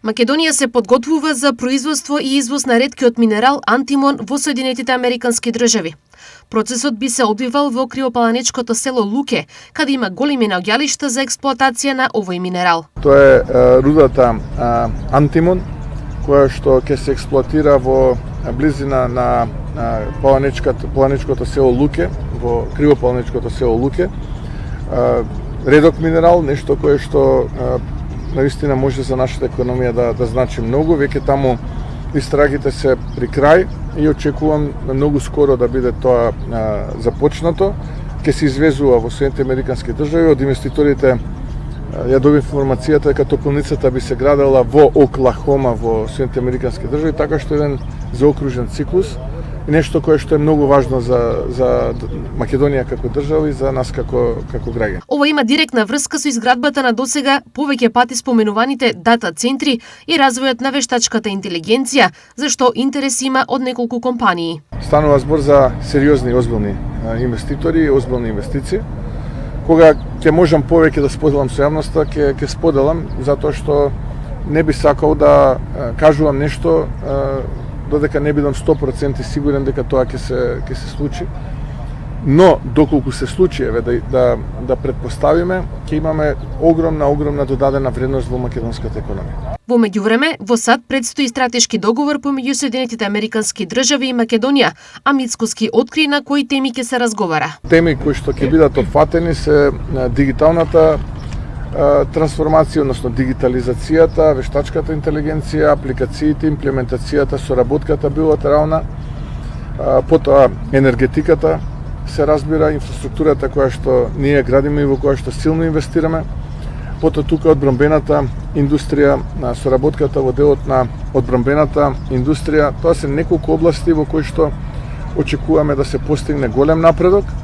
Македонија се подготвува за производство и извоз на реткиот минерал антимон во Соединетите Американски држави. Процесот би се одвивал во криопаланечкото село Луке, каде има големи наоѓалишта за експлоатација на овој минерал. Тоа е рудата антимон, која што ќе се експлоатира во близина на паланечкото село Луке, во криопаланечкото село Луке. Редок минерал, нешто кое што наистина може за нашата економија да значи многу. Веќе таму истрагите се при крај и очекувам многу скоро да биде тоа започнато. Ќе се извезува во Соединетите Американски држави. Од инвеститорите ја добив информацијата дека топилницата би се градела во Оклахома во Соединетите Американски држави, така што еден заокружен циклус и нешто кое што е многу важно за Македонија како држава и за нас како граѓани. Ова има директна врска со изградбата на досега повеќе пати споменуваните дата центри и развојот на вештачката интелигенција, за што интерес има од неколку компании. Станува збор за сериозни и озбилни инвеститори и озбилни инвестиции. Кога ќе можам повеќе да споделам со јавноста, ќе споделам, затоа што не би сакал да кажувам нешто додека не бидам 100% сигурен дека тоа ќе се случи. Но доколку се случи, да предпоставиме, ќе имаме огромна додадена вредност во македонската економија. Во меѓувреме, во САД предстои стратешки договор помеѓу Соединетите Американски држави и Македонија, а Мицкоски откри на кои теми ќе се разговара. Теми кои што ќе бидат опфатени се дигиталната трансформација, односно дигитализацијата, вештачката интелигенција, апликациите, имплементацијата, соработката билатерална, потоа енергетиката, се разбира, инфраструктурата која што ние градиме и во која што силно инвестираме, потоа тука одбрамбената индустрија, соработката во делот на одбрамбената индустрија, тоа се неколку области во кои што очекуваме да се постигне голем напредок.